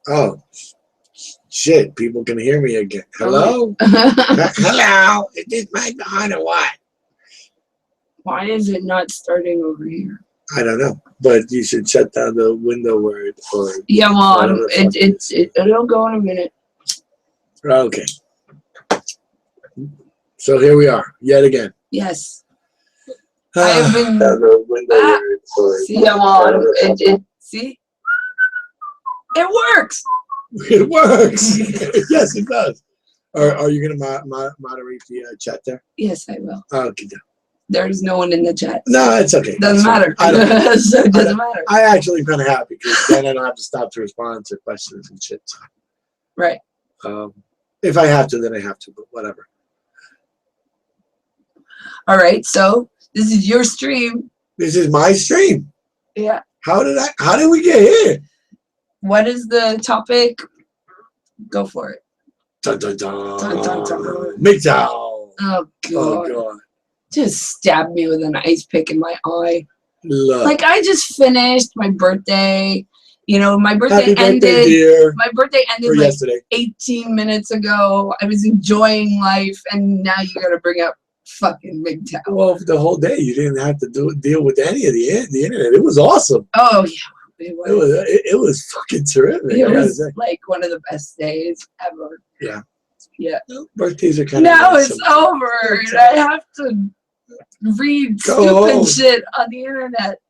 Oh, shit. People can hear me again. Hello? Hello? Is this mic on or what? Why is it not starting over here? I don't know. But you should shut down the window word or yeah, well, it'll go in a minute. Okay. So here we are, yet again. Yes. I have been. See, see? It works! It works! Yes, it does. Are you going to moderate the chat there? Yes, I will. Okay. There's no one in the chat. No, it's okay. Doesn't matter. So it doesn't matter. I actually kind of happy because then I don't have to stop to respond to questions and shit. Right. If I have to, then I have to, but whatever. All right, so this is your stream. This is my stream. Yeah. How did we get here? What is the topic? Go for it. Dun, dun, dun. Dun, dun, dun. MGTOW. Oh God. Oh God. Just stabbed me with an ice pick in my eye. Look. Like I just finished my birthday. You know, my birthday Happy ended. birthday, dear. My birthday ended like yesterday. 18 minutes ago. I was enjoying life, and now you got to bring up fucking MGTOW. Well, the whole day you didn't have to deal with any of the internet. It was awesome. Oh yeah, it was fucking terrific. It was like one of the best days ever. Yeah. Yeah. Birthdays are kind of. Now it's over. And I have to read stupid shit on the internet.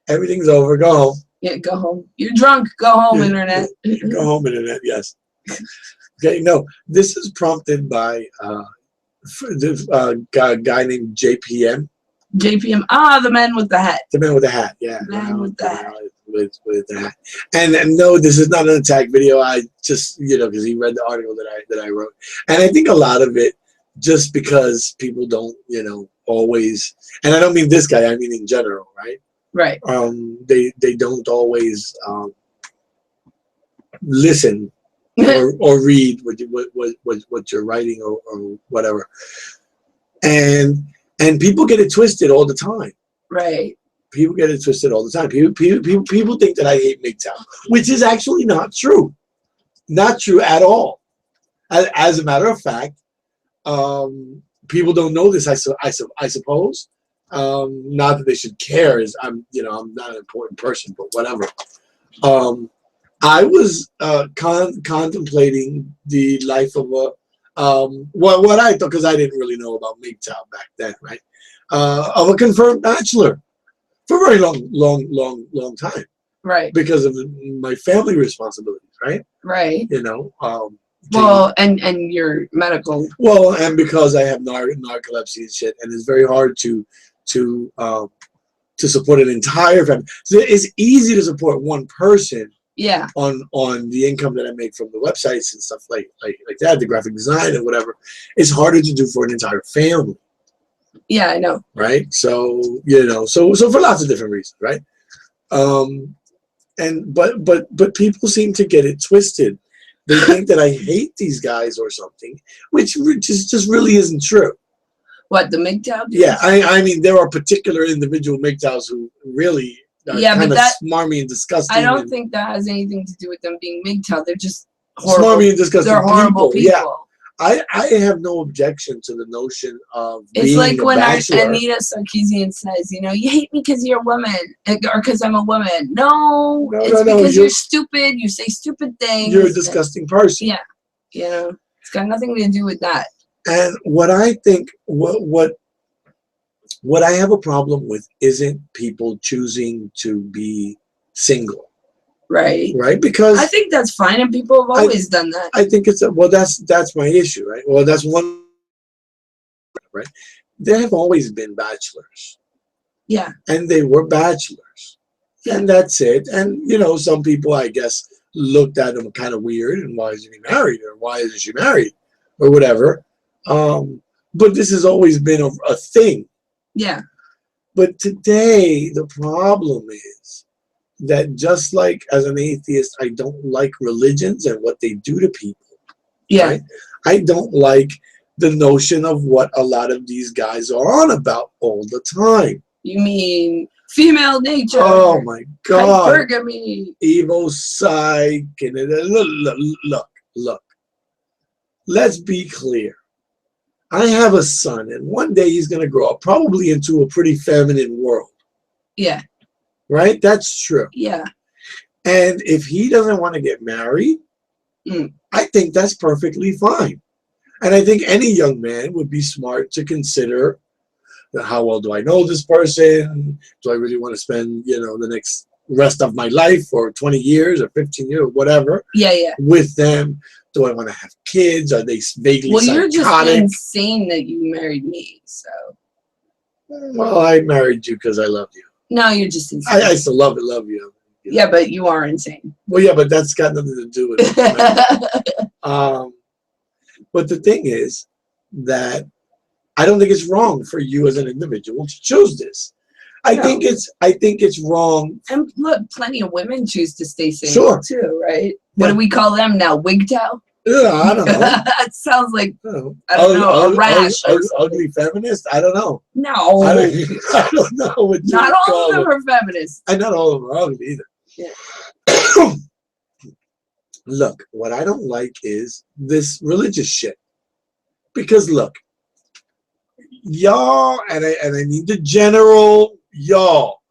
Everything's over. Go home. Yeah, go home. You're drunk. Go home, internet. Go home, internet. Yes. Okay. No, this is prompted by guy named JPM. JPM. Ah, the man with the hat. The man with the hat. Yeah. The man with the hat. With the hat. And no, this is not an attack video. I just because he read the article that I wrote, and I think a lot of it just because people don't always, and I don't mean this guy. I mean in general, right? Right. They don't always listen or read what you're writing or whatever, and people get it twisted all the time. Right. People get it twisted all the time. People think that I hate MGTOW, which is actually not true. Not true at all. As a matter of fact, people don't know this. I suppose. Not that they should care. I'm not an important person, but whatever. I was contemplating the life of a what I thought, because I didn't really know about MGTOW back then, right? Of a confirmed bachelor for a very long time, right? Because of my family responsibilities, right? Right. Well, and your medical. Well, and because I have narcolepsy and shit, and it's very hard to support an entire family. So it's easy to support one person. Yeah. On the income that I make from the websites and stuff like that, the graphic design and whatever. It's harder to do for an entire family. Yeah, I know. Right. So so for lots of different reasons, right? But people seem to get it twisted. They think that I hate these guys or something, which just really isn't true. What, the MGTOW? Yeah, I mean, there are particular individual MGTOWs who really are kind of smarmy and disgusting. I don't think that has anything to do with them being MGTOW. They're just horrible. Smarmy and disgusting. They're horrible people. Yeah. I have no objection to the notion of it's being like a when bachelor. Anita Sarkeesian says, you hate me because you're a woman or because I'm a woman. No, it's because you're stupid. You say stupid things. You're a disgusting person. Yeah, it's got nothing to do with that. And what I think, what I have a problem with isn't people choosing to be single. Right. Right. Because I think that's fine, and people have always done that. I think that's my issue, right? Well, that's one. Right. There have always been bachelors. Yeah. And they were bachelors. Yeah. And that's it. And some people, I guess, looked at them kind of weird, and why is he married, or why isn't she married, or whatever. But this has always been a thing. Yeah. But today the problem is that just like as an atheist, I don't like religions and what they do to people. Yeah. Right? I don't like the notion of what a lot of these guys are on about all the time. You mean female nature. Oh my God. Hypergamy. Evil psych. And look. Let's be clear. I have a son, and one day he's going to grow up probably into a pretty feminine world. Yeah. Right? That's true. Yeah. And if he doesn't want to get married, I think that's perfectly fine. And I think any young man would be smart to consider, how well do I know this person? Do I really want to spend, the next rest of my life, or 20 years or 15 years or whatever, with them? Do I want to have kids? Are they vaguely psychotic? Well, you're just insane that you married me, so. Well, I married you because I loved you. No, you're just insane. I still love you. Yeah, but you are insane. Well, yeah, but that's got nothing to do with it. But the thing is that I don't think it's wrong for you as an individual to choose this. I think it's wrong. And look, plenty of women choose to stay single too, right? What do we call them now? MGTOW? Yeah, I don't know. It sounds like I don't know, a rash. Ugly feminist? I don't know. No. I don't know what you Not all of them are feminists. And not all of them are ugly either. Yeah. Look, what I don't like is this religious shit. Because look, y'all, and I need the general y'all.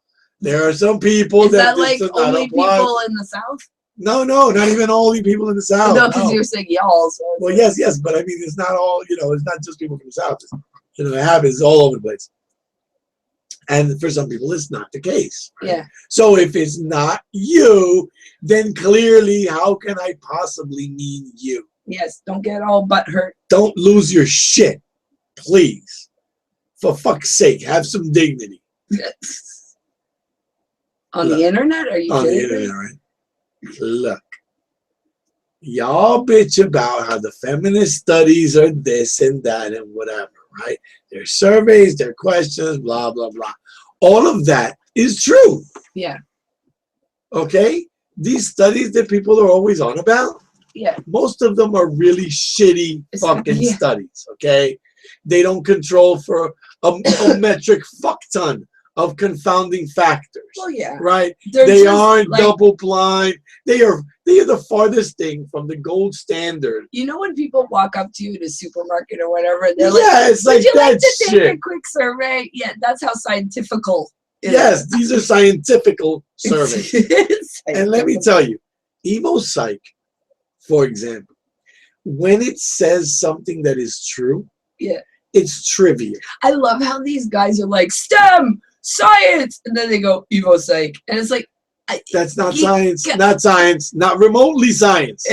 There are some people that like only people in the South? No, not even only people in the South. No, because you're saying y'all. So well, yes, but I mean, it's not all, it's not just people from the South. It happens all over the place. And for some people, it's not the case. Right? Yeah. So if it's not you, then clearly, how can I possibly mean you? Yes, don't get all butthurt. Don't lose your shit, please. For fuck's sake, have some dignity. On the internet? Are you on kidding the internet, right? Look, y'all bitch about how the feminist studies are this and that and whatever, right? Their surveys, their questions, blah, blah, blah. All of that is true. Yeah. Okay? These studies that people are always on about, most of them are really shitty fucking studies, okay? They don't control for a metric fuck ton of confounding factors. Well, yeah. Right? They're they just aren't like, double blind. They are the farthest thing from the gold standard. You know when people walk up to you in a supermarket or whatever, they're it's like, would you that like to shit. take a quick survey? Yeah, that's how scientifical it is. These are scientifical surveys. And let me tell you, emo psych, for example, when it says something that is true, it's trivial. I love how these guys are like, STEM, science, and then they go, evo psych. And it's like, that's not science, not science, not remotely science,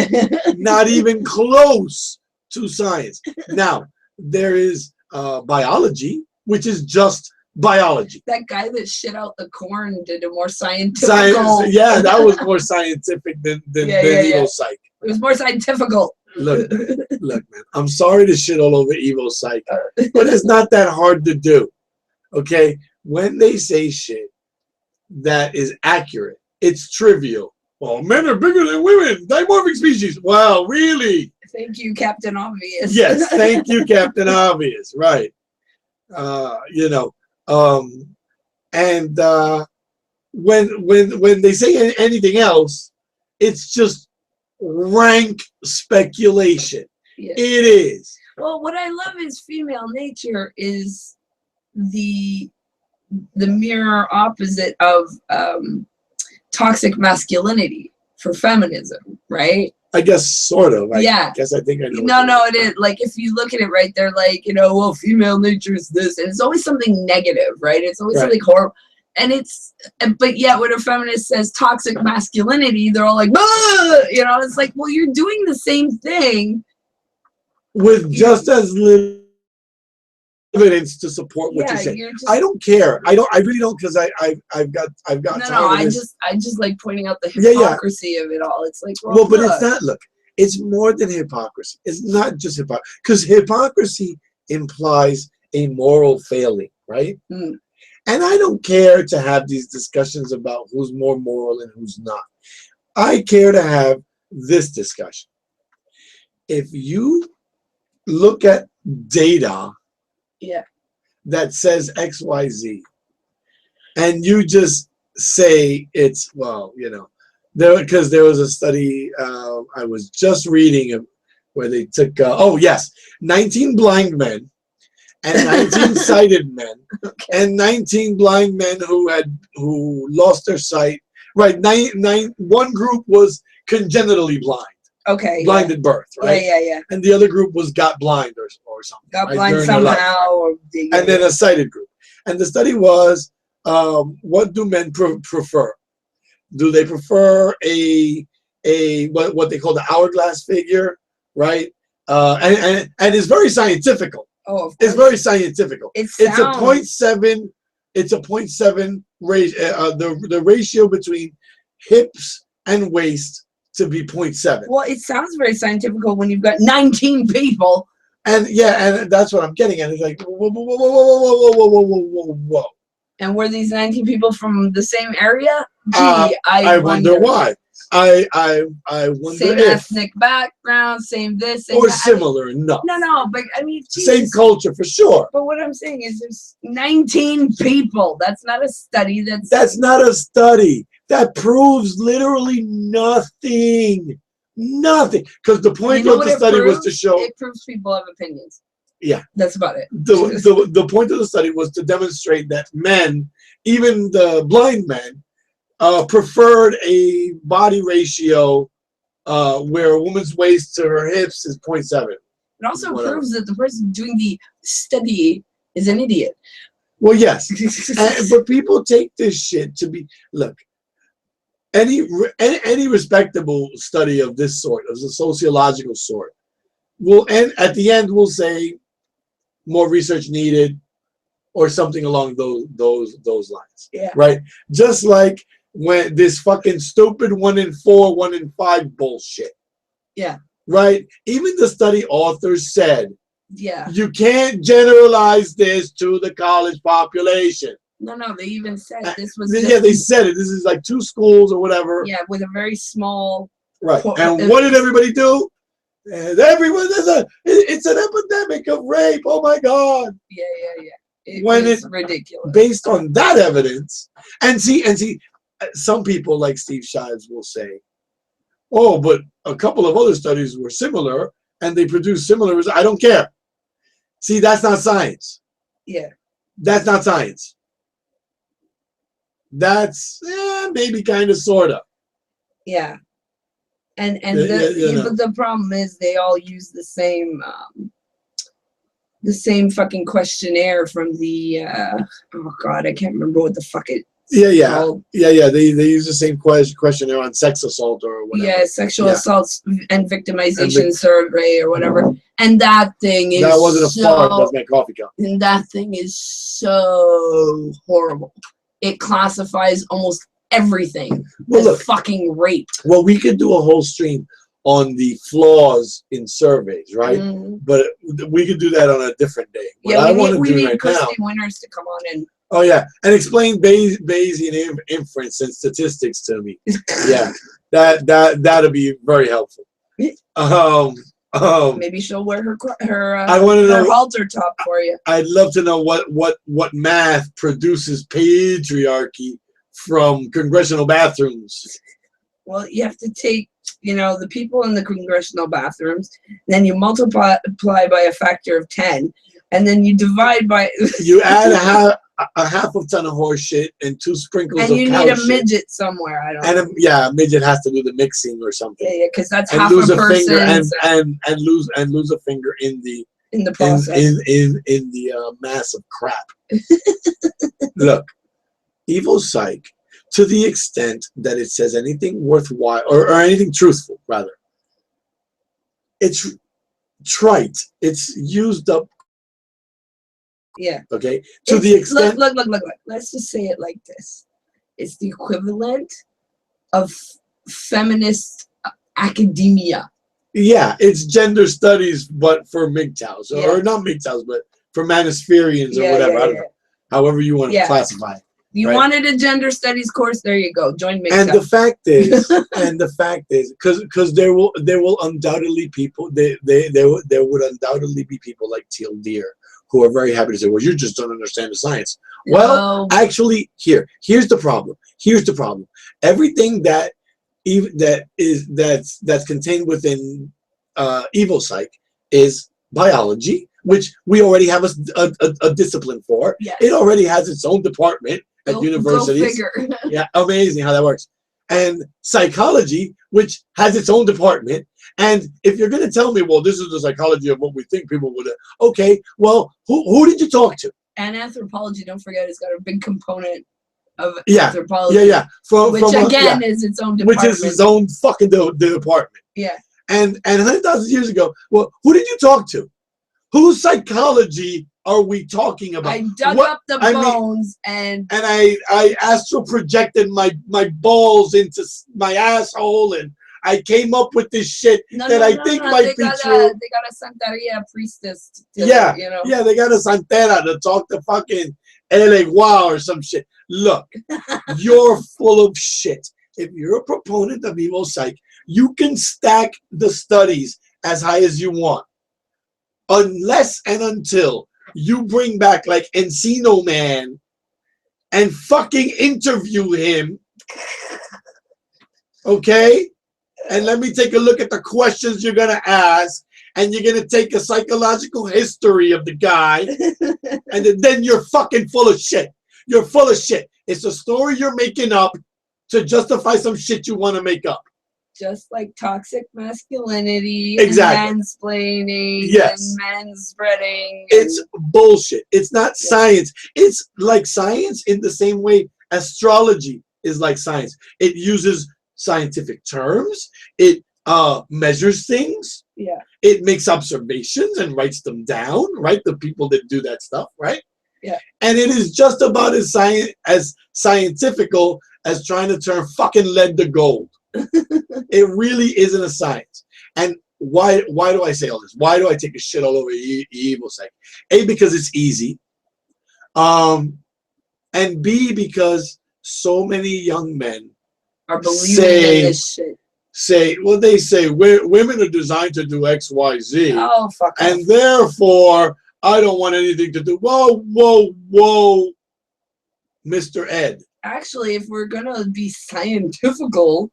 not even close to science. Now, there is biology, which is just biology. That guy that shit out the corn did a more scientific. Yeah, that was more scientific than evo psych. It was more scientifical. Look, man, I'm sorry to shit all over evo psych, but it's not that hard to do. Okay? When they say shit that is accurate, it's trivial. Well, men are bigger than women, dimorphic species. Wow, really? Thank you, Captain Obvious. Yes, thank you, Captain Obvious. Right. And when they say anything else, it's just rank speculation. Yeah. It is. Well, what I love is female nature is the mirror opposite of toxic masculinity for feminism, right? I guess sort of. I guess I think I know. No, it is. Like, if you look at it right, they're like, well, female nature is this, and it's always something negative, right? It's always something horrible. And but yet when a feminist says toxic masculinity, they're all like, it's like, well, you're doing the same thing with just as little evidence to support what you're saying. I don't care. I really don't, because I've got I just like pointing out the hypocrisy of it all. It's like, well, but it's not. Look, it's more than hypocrisy. It's not just hypocrisy, because hypocrisy implies a moral failing, right? And I don't care to have these discussions about who's more moral and who's not. I care to have this discussion. If you look at data that says XYZ, and you just say it's, well, you know, because there was a study I was just reading where they took 19 blind men and 19 sighted men, and 19 blind men who lost their sight. Right, one group was congenitally blind. Okay. Blind at birth, right? Yeah. And the other group got blind or something. Got right, blind somehow. And then a sighted group. And the study was, what do men prefer? Do they prefer what they call the hourglass figure, right? And it's very scientific. Oh, of course. It's very scientific. It's a 0.7. It's a 0.7 ratio. The ratio between hips and waist to be 0.7. Well, it sounds very scientific when you've got 19 people. And and that's what I'm getting at. It's like whoa. And were these 19 people from the same area? Gee, I wonder why. I wonder same if ethnic background, same this, or similar enough. No, but I mean, same culture for sure. But what I'm saying is, there's 19 people. That's not a study. That's not a study. That proves literally nothing. Nothing. Because the point of the study was to show it proves people have opinions. Yeah, that's about it. The point of the study was to demonstrate that men, even the blind men, preferred a body ratio where a woman's waist to her hips is 0.7. It also proves that the person doing the study is an idiot. Well, yes, but people take this shit to be, look, any respectable study of this sort, of the sociological sort, will end at the end. Will say more research needed, or something along those lines. Yeah. Right. Just like when this fucking stupid 1 in 4, 1 in 5 bullshit. Yeah. Right. Even the study authors said, yeah, you can't generalize this to the college population. No, they even said this was. They said it. This is like 2 schools or whatever. Yeah, with a very small. Right. And what did everybody do? And everyone, it's an epidemic of rape. Oh my God. Yeah. It's ridiculous. Based on that evidence, and see, some people like Steve Shives will say, "Oh, but a couple of other studies were similar, and they produced similar results." I don't care. See, that's not science. Yeah. That's not science. That's maybe kind of, sort of. Yeah. And the problem is they all use the same fucking questionnaire from the oh God, I can't remember what the fuck it. Yeah. They use the same questionnaire on sex assault or whatever. Yeah, sexual assaults and victimization survey or whatever. And that thing is that wasn't a fart. That's my coffee cup. And that thing is so horrible. It classifies almost everything as fucking rape. Well, we could do a whole stream on the flaws in surveys, right? Mm-hmm. But we could do that on a different day. What I want to do right now, Winners to come on and and explain Bayesian inference and statistics to me. Yeah, that'll be very helpful. Maybe she'll wear her I want to know halter top for you. I'd love to know what math produces patriarchy from congressional bathrooms. Well, you have to take, the people in the congressional bathrooms, then you multiply by a factor of 10, and then you divide by. You add a half of ton of horse shit and 2 sprinkles of cow shit. And you need a midget somewhere. I don't know. And a midget has to do the mixing or something. Yeah, because that's half a person. And lose a finger in the process. In the mass of crap. Look, evil psych, to the extent that it says anything worthwhile or anything truthful, rather, it's trite. It's used up. Yeah. Okay. To the extent. Look. Let's just say it like this. It's the equivalent of feminist academia. Yeah, it's gender studies, but for MGTOWs, or not MGTOWs, but for Manispherians or whatever. I don't know. However you want to classify it. You wanted a gender studies course? There you go. Join MGTOW. And the fact is, because there will undoubtedly people there would undoubtedly be people like Teal Deer who are very happy to say, well, you just don't understand the science. Well, No. actually, here's the problem. Here's the problem. Everything that's contained within evil psych is biology, which we already have a discipline for. Yes. It already has its own department at universities. Go figure. Yeah, amazing how that works. And psychology, which has its own department. And if you're going to tell me, well, this is the psychology of what we think people would, okay, well, who did you talk to? And anthropology, don't forget, it's got a big component of Yeah, anthropology. yeah. Which again is its own department. Which is its own fucking department. Yeah. And 100,000 years ago, well, who did you talk to? Whose psychology are we talking about? I dug up the bones and I astral projected my balls into my asshole, and I came up with this shit I think might be true. They got a Santeria priestess. Yeah, they got a Santera to talk to fucking El Igual or some shit. Look, you're full of shit. If you're a proponent of evil psych, you can stack the studies as high as you want. Unless and until you bring back like Encino Man and fucking interview him. Okay? And let me take a look at the questions you're going to ask. And you're going to take a psychological history of the guy. And then you're fucking full of shit. You're full of shit. It's a story you're making up to justify some shit you want to make up. Just like toxic masculinity, exactly. And mansplaining, yes. And manspreading. It's bullshit. It's not science. It's like science in the same way astrology is like science. It uses scientific terms. It measures things. Yeah. It makes observations and writes them down, right? The people that do that stuff, right? Yeah. And it is just about as scientifical as trying to turn fucking lead to gold. It really isn't a science. And why do I say all this? Why do I take a shit all over evil psych? A, because it's easy. And B, because so many young men are believing in this shit. They say women are designed to do X, Y, Z. Oh, fuck off. And therefore, I don't want anything to do. Whoa, Mr. Ed. Actually, if we're gonna be scientifical,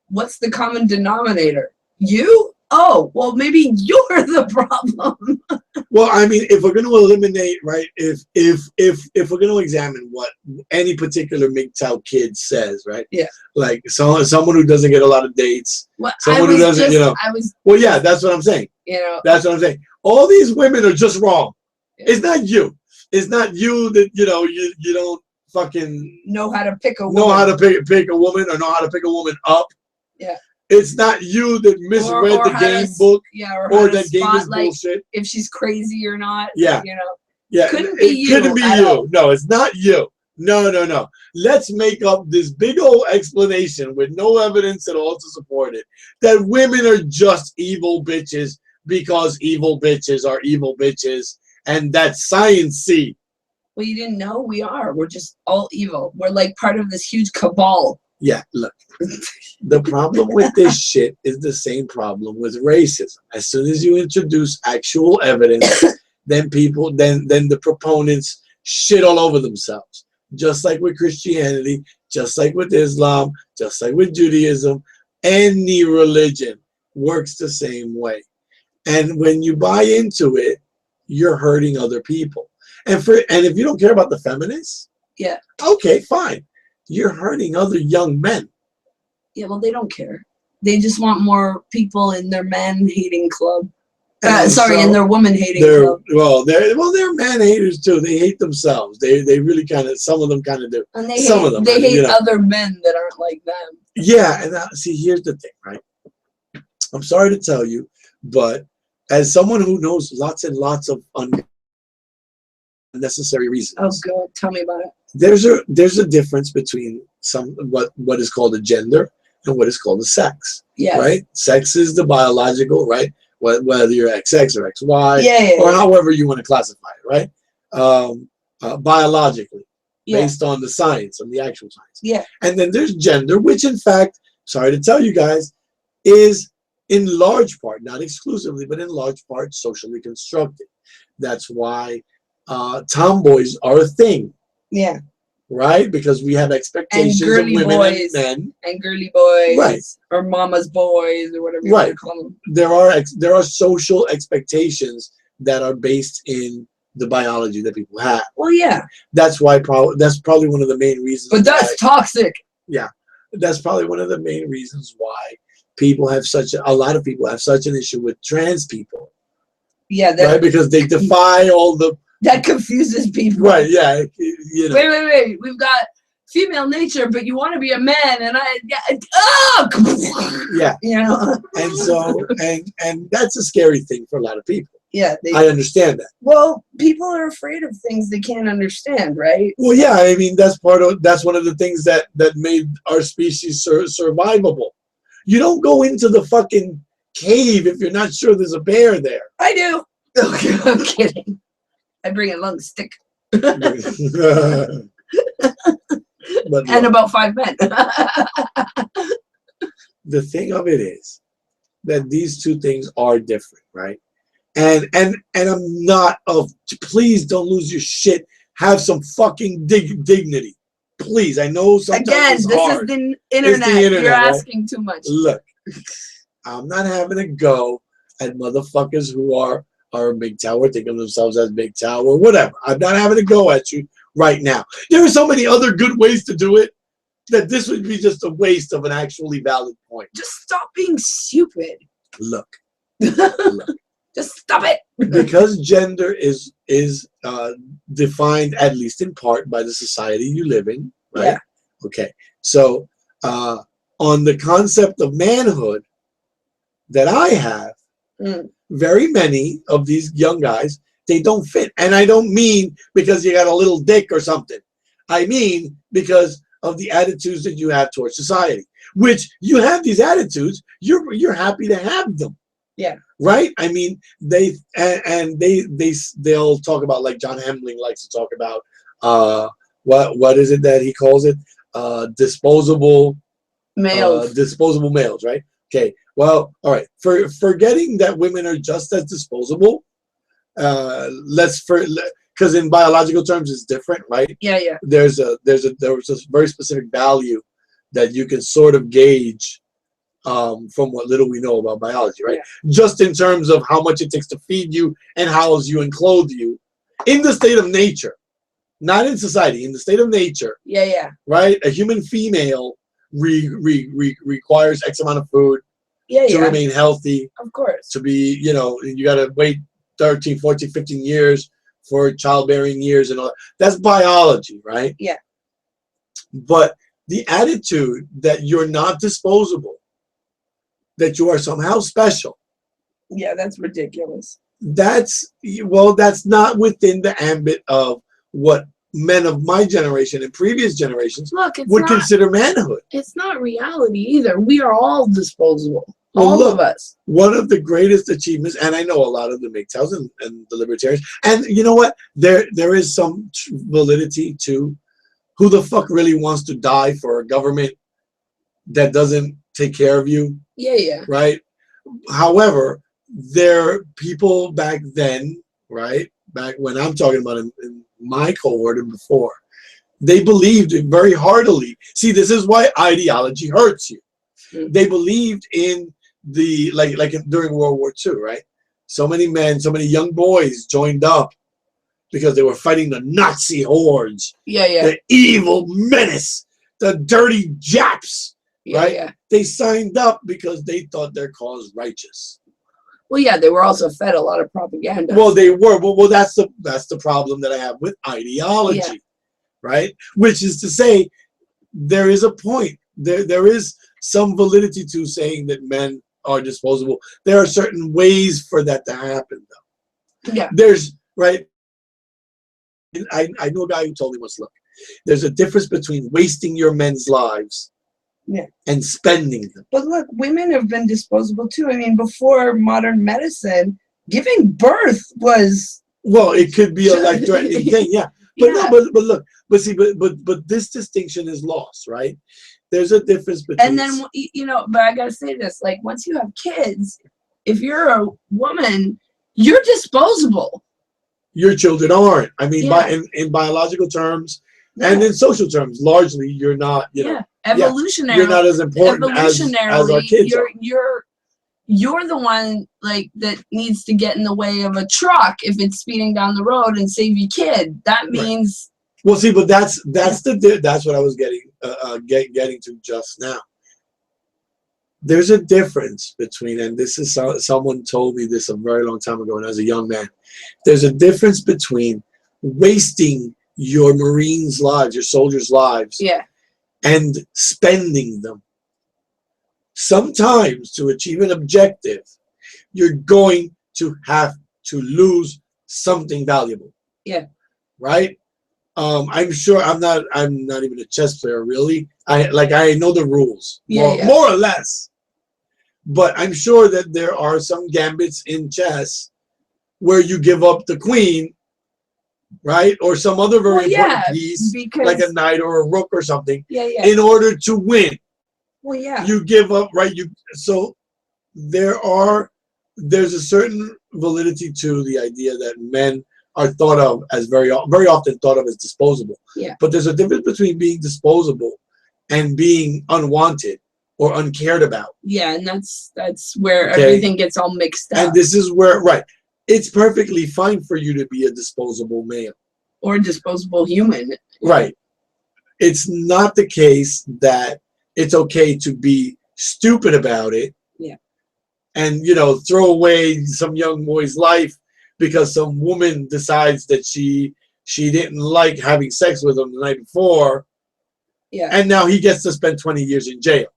what's the common denominator? You? Oh, well, maybe you're the problem. Well, I mean, if we're going to eliminate, right? If we're going to examine what any particular MGTOW kid says, right? Yeah. Like someone who doesn't get a lot of dates. Well, someone who doesn't, Well, yeah, that's what I'm saying. That's what I'm saying. All these women are just wrong. Yeah. It's not you. It's not you that you don't fucking know how to pick a woman. Know how to pick a woman or know how to pick a woman up. Yeah. It's not you that misread the game book. Yeah, or that game is bullshit. If she's crazy or not. Yeah. Yeah. Couldn't be you. Couldn't be you. No, it's not you. No. Let's make up this big old explanation with no evidence at all to support it. That women are just evil bitches because evil bitches are evil bitches. And that's science-y. Well, you didn't know we are. We're just all evil. We're like part of this huge cabal. Yeah, look. The problem with this shit is the same problem with racism. As soon as you introduce actual evidence, then the proponents shit all over themselves. Just like with Christianity, just like with Islam, just like with Judaism, any religion works the same way. And when you buy into it, you're hurting other people. And if you don't care about the feminists, yeah, okay, fine. You're hurting other young men. Yeah, well, they don't care. They just want more people in their man-hating club. In their woman-hating club. Well, they're man-haters too. They hate themselves. They really kind of, some of them kind of do. And they hate other men that aren't like them. Yeah, and see, here's the thing, right? I'm sorry to tell you, but as someone who knows lots and lots of unnecessary reasons. Oh, God, tell me about it. There's a difference between what is called a gender and what is called a sex. Yes. Right? Sex is the biological, right? Whether you're XX or XY, or however you want to classify it, right? Biologically, based on the science, on the actual science. Yeah. And then there's gender, which in fact, sorry to tell you guys, is in large part, not exclusively, but in large part, socially constructed. That's why tomboys are a thing. Yeah. Right? Because we have expectations of women boys, and men. And girly boys. Right. Or mama's boys or whatever you want to call them. There are social expectations that are based in the biology that people have. Well, yeah. That's probably one of the main reasons. But that's toxic. Yeah. That's probably one of the main reasons why a lot of people have such an issue with trans people. Yeah. Right? Because they defy all the... That confuses people. Right, yeah. You know. Wait. We've got female nature, but you want to be a man, and yeah. You know. And so, and that's a scary thing for a lot of people. Yeah. I understand that. Well, people are afraid of things they can't understand, right? Well, yeah, I mean, that's one of the things that made our species survivable. You don't go into the fucking cave if you're not sure there's a bear there. I do. Okay, I'm kidding. I bring a lung stick. But and about 5 men. The thing of it is that these two things are different, right? And I'm not please don't lose your shit. Have some fucking dignity. Please, I know sometimes again, it's this hard. is the internet. You're asking too much. Look, I'm not having a go at motherfuckers who are MGTOW, think of themselves as MGTOW or whatever. I'm not having a go at you right now. There are so many other good ways to do it that this would be just a waste of an actually valid point. Just stop being stupid. Look. Just stop it. Because gender is defined, at least in part, by the society you live in, right? Yeah. Okay. So on the concept of manhood that I have, very many of these young guys, they don't fit. And I don't mean because you got a little dick or something. I mean because of the attitudes that you have towards society, which you have these attitudes, you're happy to have them. Yeah. Right? I mean, they'll talk about, like John Hemling likes to talk about, what is it that he calls it? Disposable males. Disposable males, right? Okay. Well, all right. Forgetting that women are just as disposable, because in biological terms it's different, right? Yeah. There's a very specific value that you can sort of gauge from what little we know about biology, right? Yeah. Just in terms of how much it takes to feed you and house you and clothe you in the state of nature, not in society, in the state of nature. Yeah. Right? A human female requires X amount of food to remain healthy. Of course. To be, you got to wait 13, 14, 15 years for childbearing years and all that. That's biology, right? Yeah. But the attitude that you're not disposable, that you are somehow special. Yeah, that's ridiculous. That's not within the ambit of what men of my generation and previous generations would consider manhood. It's not reality either. We are all disposable. All of us. One of the greatest achievements, and I know a lot of the MGTOWs and the libertarians, and you know what? There is some validity to who the fuck really wants to die for a government that doesn't take care of you. Yeah. Right? However, there are people back then, right? Back when I'm talking about in my cohort and before, they believed it very heartily. See, this is why ideology hurts you. They believed in the during World War II, right? So many men, so many young boys joined up because they were fighting the Nazi hordes. Yeah. The evil menace, the dirty Japs. Right? Yeah. They signed up because they thought their cause righteous. Well, yeah, they were also fed a lot of propaganda. Well, they were. Well, that's the problem that I have with ideology, right? Which is to say, there is a point. There is some validity to saying that men are disposable. There are certain ways for that to happen, though. Yeah. There's right. I know a guy who told me once, look, there's a difference between wasting your men's lives. Yeah. And spending them. But look, women have been disposable too. I mean, before modern medicine, giving birth was it could be a life-threatening thing, yeah. But no, but look, but see, but this distinction is lost, right? There's a difference between. And then, you know, but I gotta say this, like, once you have kids, if you're a woman, you're disposable. Your children aren't. I mean, Yeah. in biological terms Yeah. and in social terms, largely you're not. You know, evolutionarily, you're not as important as our kids are. You're the one like that needs to get in the way of a truck if it's speeding down the road and save your kid. That means. Well, see, but that's what I was getting to just now. There's a difference between, and this is someone told me this a very long time ago when I was a young man. There's a difference between wasting your Marines' lives, your soldiers' lives, and spending them. Sometimes to achieve an objective, you're going to have to lose something valuable. Yeah. Right? I'm sure I'm not even a chess player really. I know the rules. More or less. But I'm sure that there are some gambits in chess where you give up the queen, right? Or some other very important piece, like a knight or a rook or something, in order to win. Well, yeah. You give up, right? So there's a certain validity to the idea that men are thought of as very often thought of as disposable. Yeah. But there's a difference between being disposable and being unwanted or uncared about. Yeah, and that's where everything gets all mixed up. And this is where, right, it's perfectly fine for you to be a disposable male. Or a disposable human. Right. It's not the case that it's okay to be stupid about it. Yeah. And, you know, throw away some young boy's life because some woman decides that she didn't like having sex with him the night before. Yeah. And now he gets to spend 20 years in jail.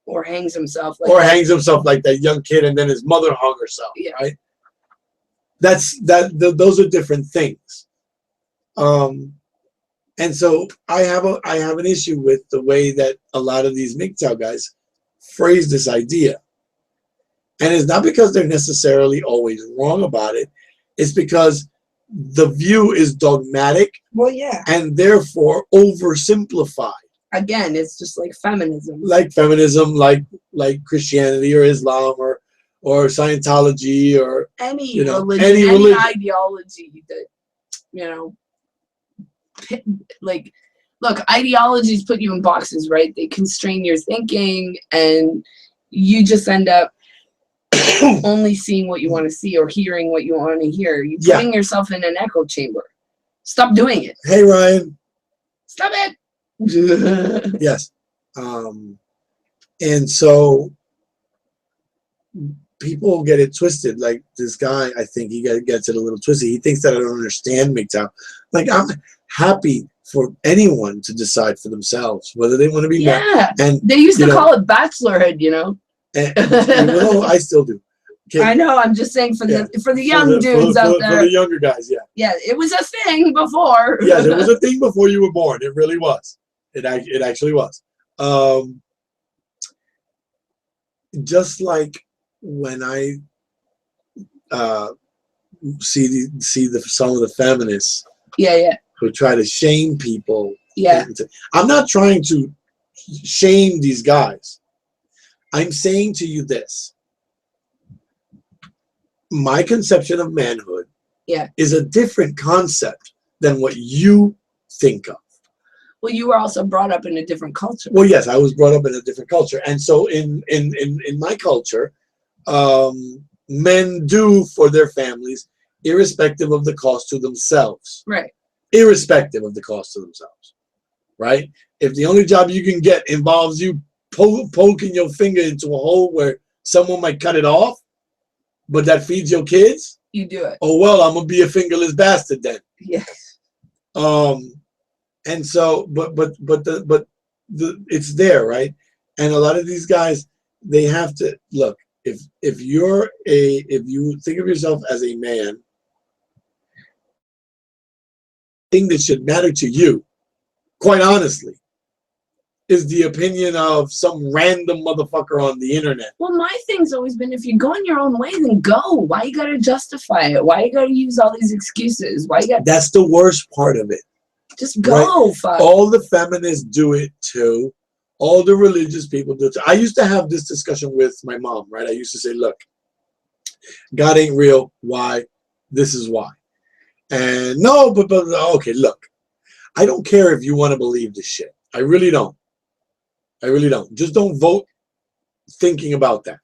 Or hangs himself like that young kid, and then his mother hung herself. Yeah. Right. Those are different things. And so I have an issue with the way that a lot of these MGTOW guys phrase this idea. And it's not because they're necessarily always wrong about it. It's because the view is dogmatic. Well, yeah. And therefore oversimplified. Again, it's just like feminism. Like feminism, like Christianity or Islam or Scientology or any religion, any ideology that, you know, like, look, ideologies put you in boxes, right? They constrain your thinking and you just end up only seeing what you want to see or hearing what you want to hear. You're putting yourself in an echo chamber. Stop doing it. Hey, Ryan. Stop it. Yes. And so people get it twisted. Like this guy, I think he gets it a little twisted. He thinks that I don't understand MGTOW. Like, I'm happy for anyone to decide for themselves whether they want to be married. And they used to call it bachelorhood, you know. Well, I still do. Okay. I know. I'm just saying for the young dudes out there. For the younger guys, Yeah, it was a thing before. Yeah, there was a thing before you were born. It really was. It actually was. Just like when I see some of the feminists who try to shame people. Yeah. I'm not trying to shame these guys. I'm saying to you this. My conception of manhood is a different concept than what you think of. Well, you were also brought up in a different culture. Well, yes, I was brought up in a different culture. And so in my culture, men do for their families, irrespective of the cost to themselves. Right. Irrespective of the cost to themselves. Right? If the only job you can get involves you poking your finger into a hole where someone might cut it off, but that feeds your kids, you do it. Oh, well, I'm going to be a fingerless bastard then. Yes. And so, but it's there, right? And a lot of these guys, they have to look. If you think of yourself as a man, thing that should matter to you, quite honestly, is the opinion of some random motherfucker on the internet. Well, my thing's always been, if you're going your own way, then go. Why you gotta justify it? Why you gotta use all these excuses? Why you got? That's the worst part of it. Just go. Right? All the feminists do it too. All the religious people do. I used to have this discussion with my mom, right? I used to say, look, God ain't real. Why? This is why. And no, but okay, look, I don't care if you want to believe this shit. I really don't. I really don't. Just don't vote thinking about that.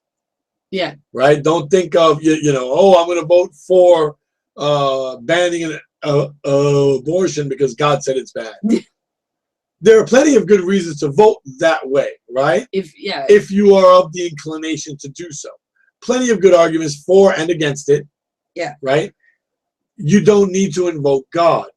Yeah. Right? Don't think of, you know, oh, I'm going to vote for banning an abortion because God said it's bad. There are plenty of good reasons to vote that way, right? If you are of the inclination to do so. Plenty of good arguments for and against it. Yeah. Right? You don't need to invoke God.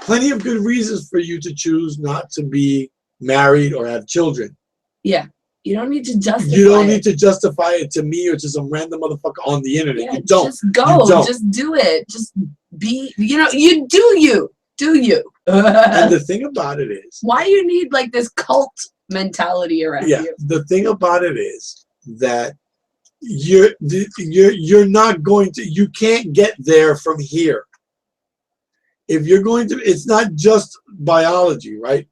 Plenty of good reasons for you to choose not to be married or have children. Yeah. You don't need to justify You don't need to justify it to me or to some random motherfucker on the internet. Yeah, you don't. Just go. Just do it. Just be, you know, you do you. Do you. And the thing about it is, why you need like this cult mentality around you? The thing about it is that you're not going to, you can't get there from here. If you're going to, it's not just biology, right?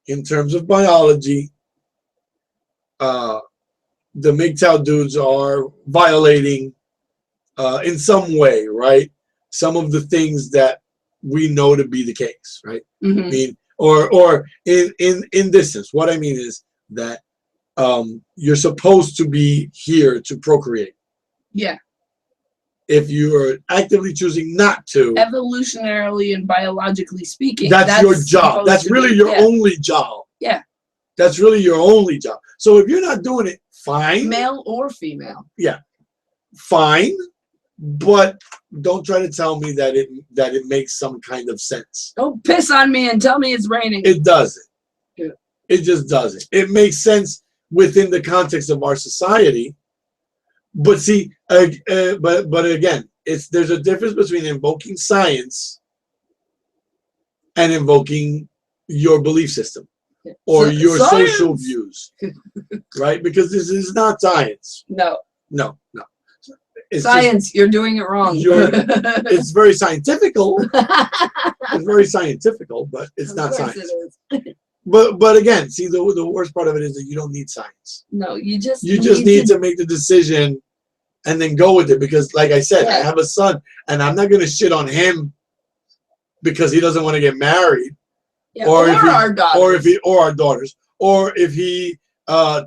In terms of biology, the MGTOW dudes are violating in some way, right? Some of the things that we know to be the case, right? Mm-hmm. I mean, or in this sense, what I mean is that you're supposed to be here to procreate. Yeah. If you are actively choosing not to, evolutionarily and biologically speaking, that's your job. That's really your only job. Yeah. That's really your only job. So if you're not doing it, fine. Male or female. Yeah. Fine. But don't try to tell me that it makes some kind of sense. Don't piss on me and tell me it's raining. It doesn't. Yeah. It just doesn't. It makes sense within the context of our society. But see, but again, there's a difference between invoking science and invoking your belief system or your social views, right? Because this is not science. No. It's science, you're doing it wrong. It's very scientifical. It's very scientifical, but it's not science. It is. But again, see, the worst part of it is that you don't need science. No, you just need to make the decision and then go with it. Because like I said, I have a son and I'm not going to shit on him because he doesn't want to get married. Yeah, or our daughters. Or our daughters. Or if he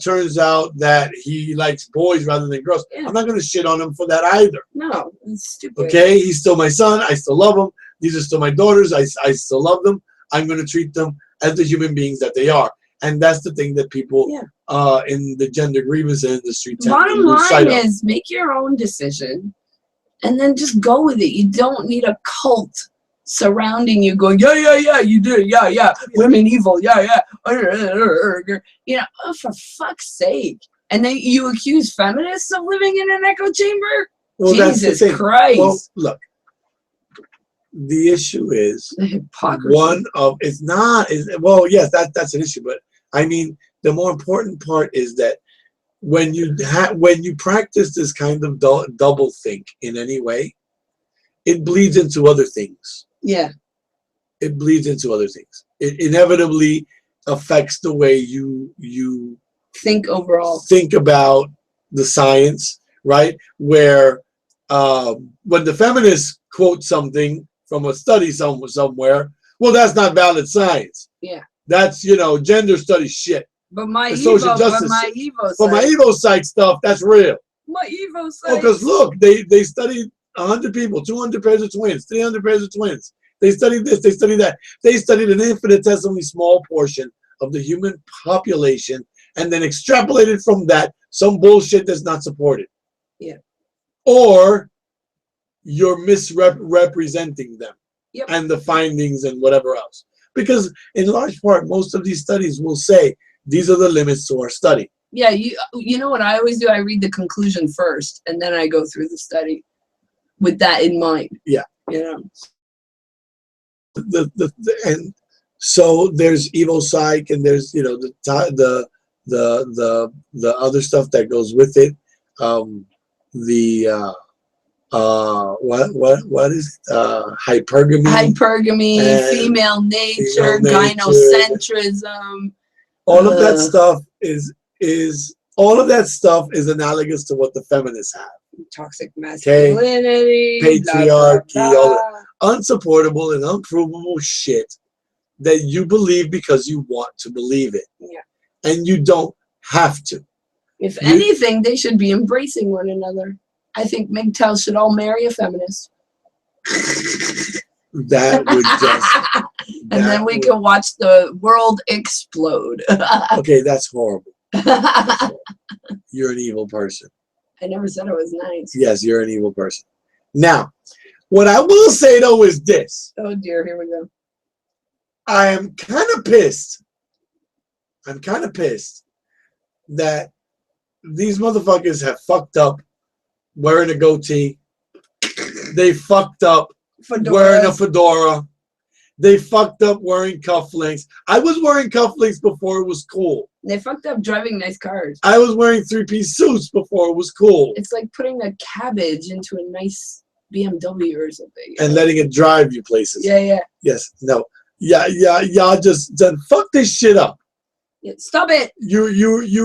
turns out that he likes boys rather than girls. Yeah. I'm not going to shit on him for that either. No, it's stupid. Okay? He's still my son. I still love him. These are still my daughters. I still love them. I'm going to treat them as the human beings that they are. And that's the thing that people in the gender grievance industry tend to lose sight of. Bottom line is make your own decision and then just go with it. You don't need a cult surrounding you going, yeah, you do, yeah, women evil, yeah. You know, oh, for fuck's sake. And then you accuse feminists of living in an echo chamber? Well, Jesus Christ. Well, look. The issue is hypocrisy. Well, yes, that's an issue, but I mean the more important part is that when you practice this kind of double think in any way, it bleeds into other things. Yeah. It bleeds into other things. It inevitably affects the way you think overall. Think about the science, right? Where when the feminists quote something from a study somewhere, well, that's not valid science. Yeah. That's, gender study shit. But my social justice. But my Evo Psych stuff, that's real. My Evo Psych. Oh, because look, they studied 100 people, 200 pairs of twins, 300 pairs of twins. They studied this, they studied that. They studied an infinitesimally small portion of the human population and then extrapolated from that some bullshit that's not supported. Yeah. Or you're misrepresenting them yep. and the findings and whatever else. Because in large part, most of these studies will say, these are the limits to our study. Yeah, you know what I always do? I read the conclusion first, and then I go through the study with that in mind. Yeah. You know. And so there's Evo Psych, and there's the other stuff that goes with it. What is it? Hypergamy, female nature, gynocentrism, All of that stuff is analogous to what the feminists have. Toxic masculinity, patriarchy, blah, blah, all blah. that unsupportable and unprovable shit that you believe because you want to believe it. Yeah. And you don't have to. If anything, they should be embracing one another. I think MGTOW should all marry a feminist. That would just... and then we can watch the world explode. Okay, that's horrible. You're an evil person. I never said it was nice. Yes, you're an evil person. Now, what I will say, though, is this. Oh, dear. Here we go. I am kind of pissed. I'm kind of pissed that these motherfuckers have fucked up wearing a goatee. They fucked up wearing a fedora. They fucked up wearing cufflinks. I was wearing cufflinks before it was cool. They fucked up driving nice cars. I was wearing three-piece suits before it was cool. It's like putting a cabbage into a nice BMW or something. And letting it drive you places. Yeah, yeah. Yes, no. Yeah, y'all just done fuck this shit up. Yeah, stop it. You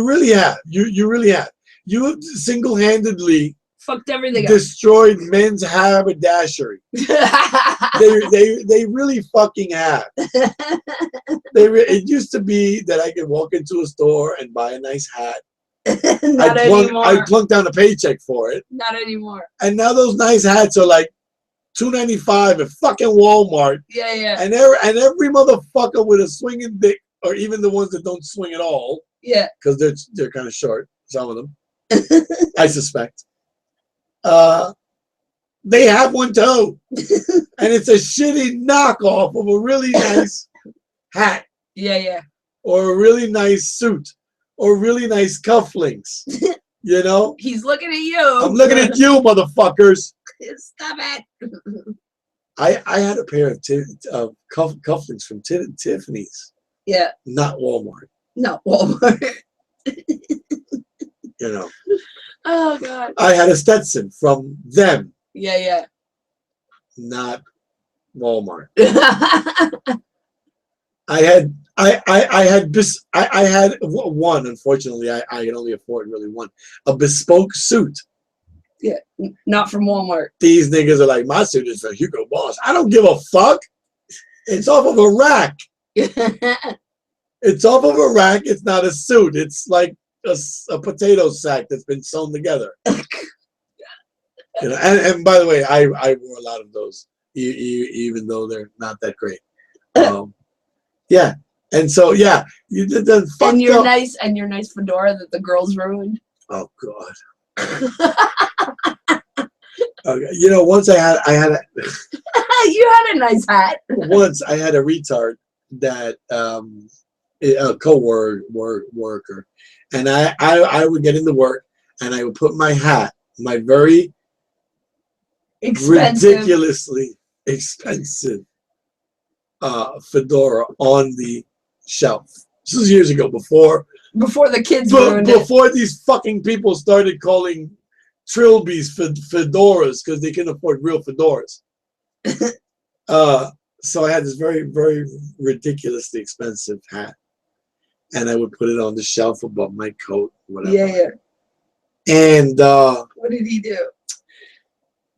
really have. You really have. You have single-handedly fucked everything destroyed men's haberdashery. they really fucking have. It used to be that I could walk into a store and buy a nice hat. Not anymore. I plunked down a paycheck for it. Not anymore. And now those nice hats are like $2.95 at fucking Walmart. Yeah, yeah. And every motherfucker with a swinging dick, or even the ones that don't swing at all. Yeah. Because they're kind of short, some of them. I suspect. They have one too. And it's a shitty knockoff of a really nice hat. Yeah, yeah. Or a really nice suit. Or really nice cufflinks. You know? He's looking at you. I'm looking at you, motherfuckers. Stop it. I had a pair of cufflinks from Tiffany's. Yeah. Not Walmart. Not Walmart. You know. Oh, God. I had a Stetson from them. Yeah, yeah. Not Walmart. I had one. Unfortunately, I could only afford really one. A bespoke suit. Yeah, not from Walmart. These niggas are like, my suit is for Hugo Boss. I don't give a fuck. It's off of a rack. It's off of a rack. It's not a suit. It's like a potato sack that's been sewn together. You know, and by the way, I wore a lot of those, even though they're not that great. Yeah, and so yeah, you did the fucked and your up. nice fedora that the girls ruined. Oh God. Okay. You know, once I had a you had a nice hat. Once I had a retard that a co-worker, and I would get into work and I would put my hat, my very ridiculously expensive fedora on the shelf. This was years ago, before the kids ruined it. Before these fucking people started calling trilbies fedoras because they couldn't afford real fedoras. So I had this very, very ridiculously expensive hat, and I would put it on the shelf above my coat, whatever. Yeah, yeah. And what did he do?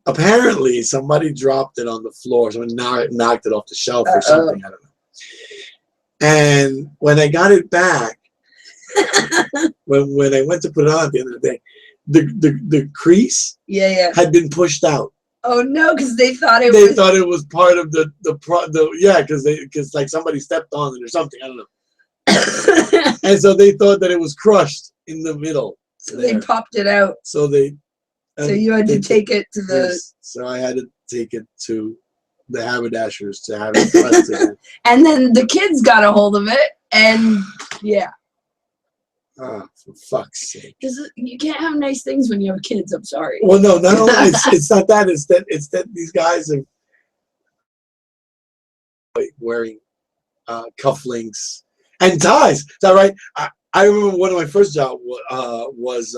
Apparently, somebody dropped it on the floor. Someone knocked it off the shelf or something. I don't know. And when I got it back, when I went to put it on at the end of the day, the crease had been pushed out. Oh no, because they thought it was part of the because like somebody stepped on it or something. I don't know. And so they thought that it was crushed in the middle. So they popped it out. So you had to take it to the. Yes, so I had to take it to the haberdashers to have it pressed again. And then the kids got a hold of it, and yeah. Oh, for fuck's sake! You can't have nice things when you have kids. I'm sorry. Well, no, not only it's not that. It's that these guys are wearing cufflinks and ties. Is that right? I remember one of my first jobs was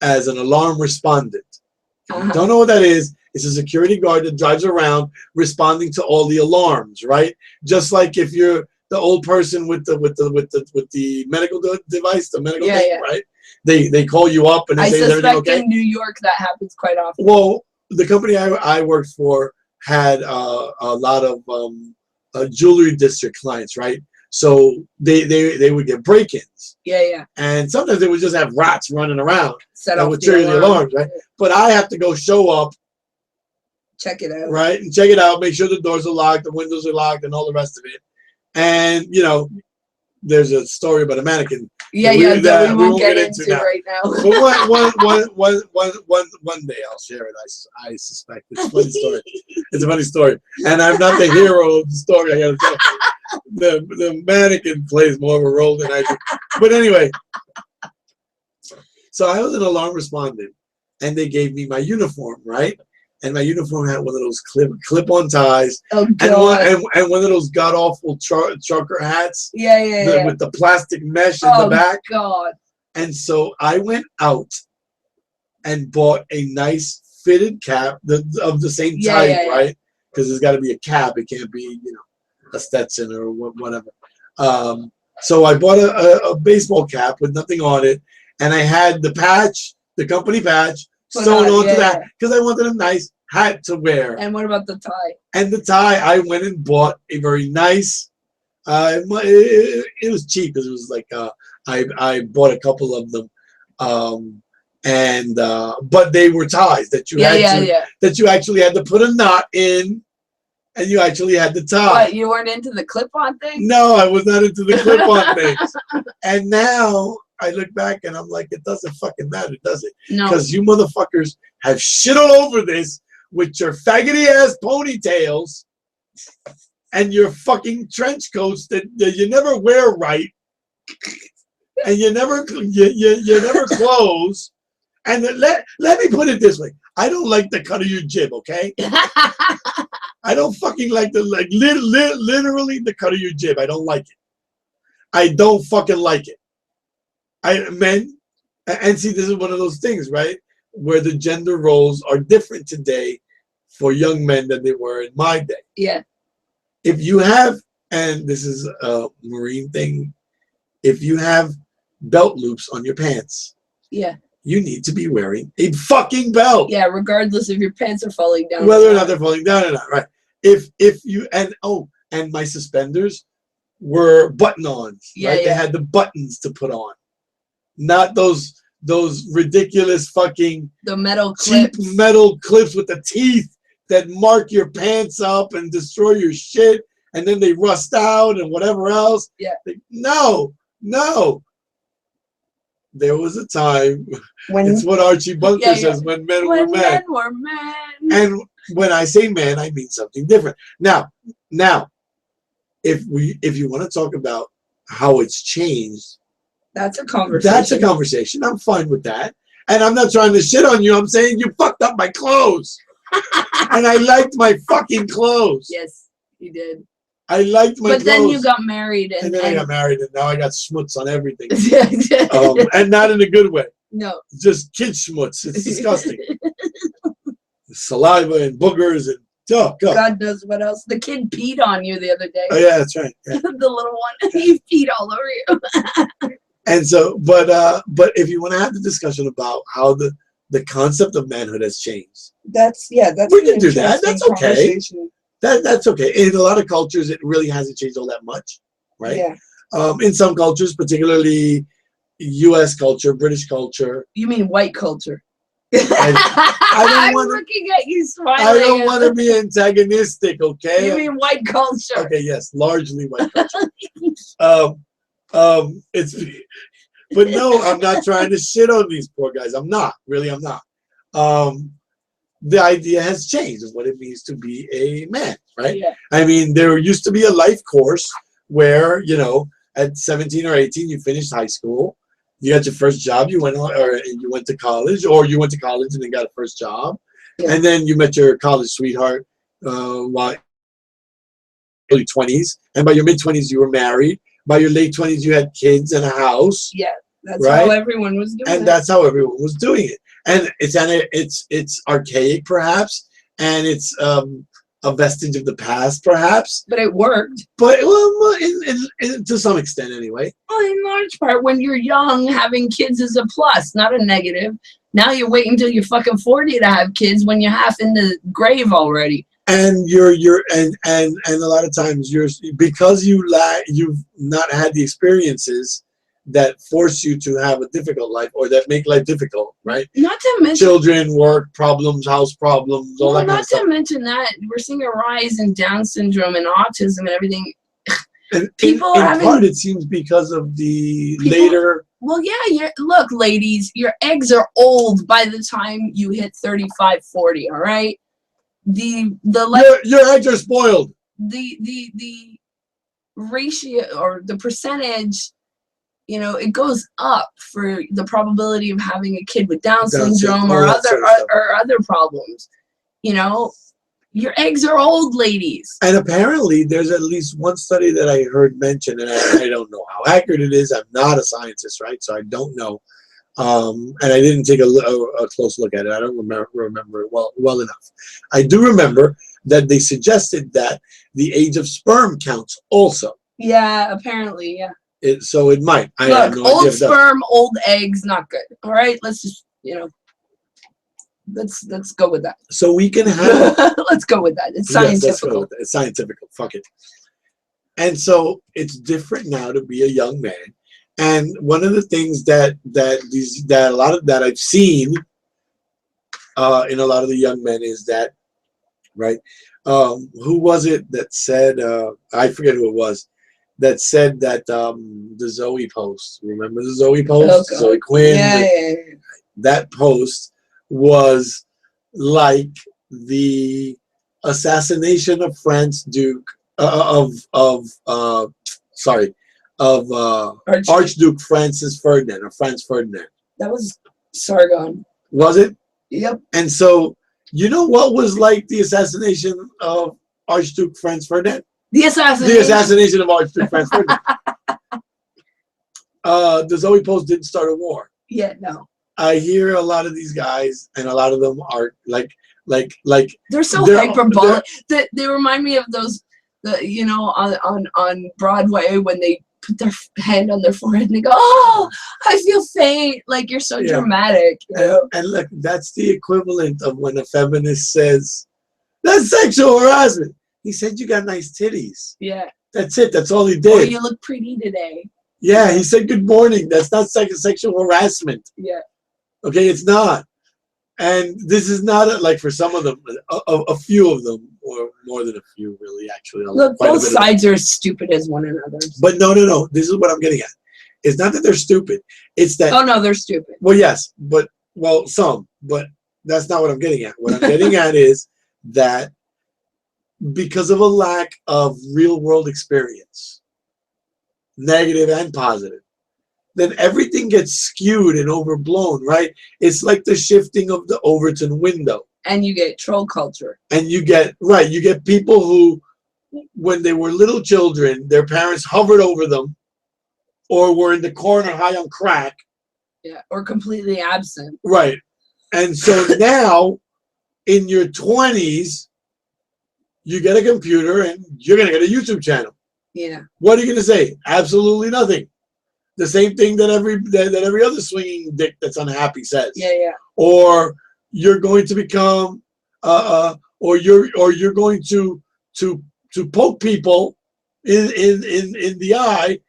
as an alarm respondent. Don't know what that is. It's a security guard that drives around responding to all the alarms, right? Just like if you're old person with the medical device, the medical thing, yeah. right? They call you up and they I say, is everything suspect okay? in New York that happens quite often. Well, the company I worked for had a lot of jewelry district clients, right? So they would get break-ins. Yeah. And sometimes they would just have rats running around Set that off would the trigger the alarm. alarms, right? But I have to go show up, Check it out. right, and check it out, make sure the doors are locked, the windows are locked, and all the rest of it. And there's a story about a mannequin. That we won't get into now. right now. But one day I'll share it. I suspect it's a funny story. It's a funny story, and I'm not the hero of the story. I gotta tell you. The mannequin plays more of a role than I do. But anyway, so I was an alarm respondent, and they gave me my uniform, right? And my uniform had one of those clip-on ties, and one of those god-awful trucker hats. Yeah. With the plastic mesh in the back. Oh, God. And so I went out and bought a nice fitted cap of the same type, right? Because there's got to be a cap. It can't be, a Stetson or whatever. So I bought a baseball cap with nothing on it, and I had the patch, the company patch, sewn onto that because I wanted a nice hat to wear. And what about the tie? And the tie, I went and bought a very nice. It was cheap because it was like I bought a couple of them, but they were ties that you that you actually had to put a knot in, and you actually had to tie. What, you weren't into the clip-on thing? No, I was not into the clip-on things. And now I look back and I'm like, it doesn't fucking matter, does it? No. Because you motherfuckers have shit all over this with your faggoty ass ponytails and your fucking trench coats that you never wear right, and you never close. And let me put it this way: I don't like the cut of your jib, okay? I don't fucking like literally the cut of your jib. I don't like it. I don't fucking like it. And see, this is one of those things, right? Where the gender roles are different today for young men than they were in my day. Yeah. If you have, and this is a Marine thing, if you have belt loops on your pants, you need to be wearing a fucking belt. Yeah, regardless if your pants are falling down. Whether or not they're falling down or not, right? If you and my suspenders were button-ons, right? They had the buttons to put on, not those ridiculous fucking cheap metal clips with the teeth that mark your pants up and destroy your shit, and then they rust out and whatever else. No. There was a time, it's what Archie Bunker says, when men were men. And when I say men, I mean something different. Now, if you want to talk about how it's changed, that's a conversation. I'm fine with that. And I'm not trying to shit on you. I'm saying you fucked up my clothes. And I liked my fucking clothes. Yes, you did. I liked my clothes. But then you got married. And then I got married, and now I got schmutz on everything. And not in a good way. No. Just kid schmutz. It's disgusting. Saliva and boogers and God knows what else. The kid peed on you the other day. Oh, yeah, that's right. Yeah. The little one. He peed all over you. And so, but if you want to have the discussion about how the concept of manhood has changed, we can do that. That's okay. That's okay. In a lot of cultures, it really hasn't changed all that much, right? Yeah. In some cultures, particularly U.S. culture, British culture. You mean white culture? I'm looking at you smiling. I don't want to be antagonistic, okay? You mean white culture? Okay, yes, largely white culture. But no, I'm not trying to shit on these poor guys. I'm not. The idea has changed of what it means to be a man, right? Yeah. I mean, there used to be a life course where, at 17 or 18, you finished high school, you got your first job, you went to college, or you went to college and then got a first job, and then you met your college sweetheart while early 20s, and by your mid 20s you were married. By your late 20s you had kids and a house. Yeah, that's how everyone was doing it. And that's how everyone was doing it. And it's archaic perhaps, and it's a vestige of the past, perhaps. But it worked. But well, to some extent, anyway. Well, in large part, when you're young, having kids is a plus, not a negative. Now you wait until you're fucking 40 to have kids when you're half in the grave already. And and a lot of times because you've not had the experiences that force you to have a difficult life or that make life difficult, right? Not to mention children, work problems, house problems, all that kind of stuff. Not to mention that we're seeing a rise in Down syndrome and autism and everything. And people in are having, part, it seems because of the later. Well, yeah, look, ladies, your eggs are old by the time you hit 35, 40. All right, your eggs are spoiled. The ratio or the percentage, you know, it goes up for the probability of having a kid with Down syndrome or other problems. You know, your eggs are old, ladies. And apparently, there's at least one study that I heard mentioned, and I don't know how accurate it is. I'm not a scientist, right? So I don't know, and I didn't take a close look at it. I don't remember it well enough. I do remember that they suggested that the age of sperm counts also. Yeah, apparently, yeah. So it might. I have no old idea sperm, old eggs, not good. All right, let's just, you know, let's go with that. So we can have. Let's go with that. It's scientific. Yes, let's go with that. It's scientific. Fuck it. And so it's different now to be a young man. And one of the things that a lot of that I've seen in a lot of the young men is that, right? Who was it that said? I forget who it was. That said that the Zoe post. Remember the Zoe post? Okay. Zoe Quinn. Yeah. That post was like the assassination of Archduke Francis Ferdinand or Franz Ferdinand. That was Sargon. Was it? Yep. And so you know what was like the assassination of Archduke Franz Ferdinand? The assassination of Archduke Franz Ferdinand. The Zoe post didn't start a war. Yeah, no. I hear a lot of these guys, and a lot of them are like they're so hyperbolic. They remind me of those, you know, on Broadway when they put their hand on their forehead and they go, "Oh, I feel faint." Like, you're so dramatic. You know? And look, that's the equivalent of when a feminist says, "That's sexual harassment." He said you got nice titties. Yeah. That's it. That's all he did. Or you look pretty today. Yeah, he said good morning. That's not sexual harassment. Yeah. Okay, it's not. And this is not like for some of them, a few of them, or more than a few, really, actually. Look, both sides are as stupid as one another. But no. This is what I'm getting at. It's not that they're stupid. It's that. Oh, no, they're stupid. Well, yes, but, well, some. But that's not what I'm getting at. What I'm getting at is that because of a lack of real-world experience, negative and positive, then everything gets skewed and overblown, right? It's like the shifting of the Overton window. And you get troll culture. And you get people who, when they were little children, their parents hovered over them or were in the corner high on crack. Yeah, or completely absent. Right. And so now, in your 20s, you get a computer and you're going to get a YouTube channel. Yeah. What are you going to say? Absolutely nothing. The same thing that every other swinging dick that's unhappy says. Yeah. Or you're going to become, or you're going to poke people in the eye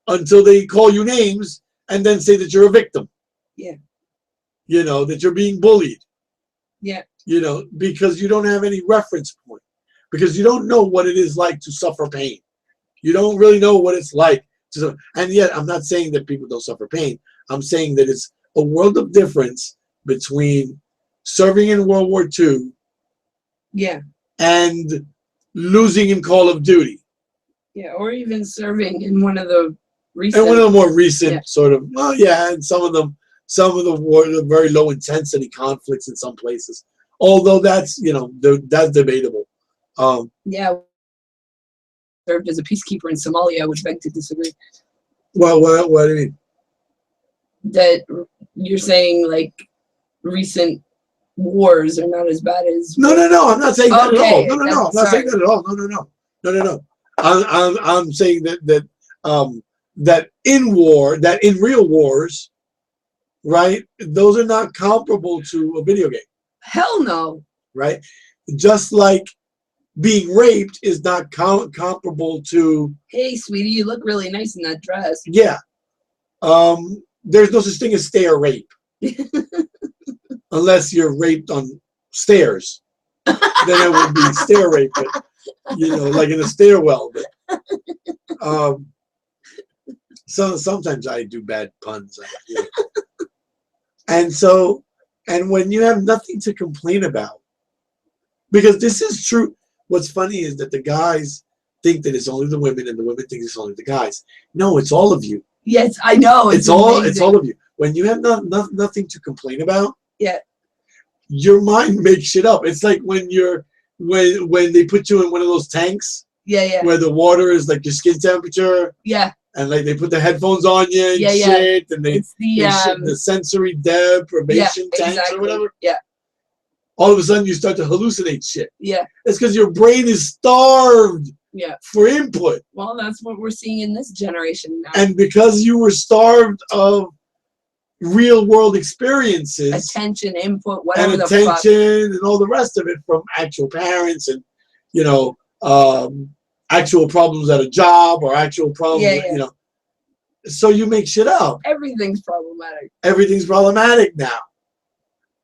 until they call you names and then say that you're a victim. Yeah. You know, that you're being bullied. Yeah. You know, because you don't have any reference point. Because you don't know what it is like to suffer pain. You don't really know what it's like. And yet, I'm not saying that people don't suffer pain. I'm saying that it's a world of difference between serving in World War II, and losing in Call of Duty. Yeah, or even serving in one of the recent. And one of the more recent sort of, well, yeah, and some of the war, the very low intensity conflicts in some places. Although that's, you know, that's debatable. Served as a peacekeeper in Somalia, which beg to disagree. Well, what do you mean? That you're saying, like, recent wars are not as bad as. No. I'm not saying that at all. No. I'm not sorry. saying that at all. No. I'm saying that in war, that in real wars, right? Those are not comparable to a video game. Hell no. Right? Just like being raped is not comparable to. Hey, sweetie, you look really nice in that dress. Yeah. There's no such thing as stair rape. Unless you're raped on stairs. Then it would be stair rape, but, like in a stairwell. But, so sometimes I do bad puns. And when you have nothing to complain about, because this is true. What's funny is that the guys think that it's only the women and the women think it's only the guys. No, it's all of you. Yes, I know. It's all of you. When you have nothing to complain about, yeah, your mind makes shit up. It's like when they put you in one of those tanks, where the water is like your skin temperature, and like they put the headphones on you and shit, and it's the sensory deprivation tanks or whatever. Yeah. All of a sudden you start to hallucinate shit. Yeah. It's because your brain is starved. Yeah. For input. Well, that's what we're seeing in this generation now. And because you were starved of real world experiences, attention, input, whatever and the attention fuck. And all the rest of it from actual parents and actual problems at a job or actual problems, so you make shit up. Everything's problematic. Everything's problematic now,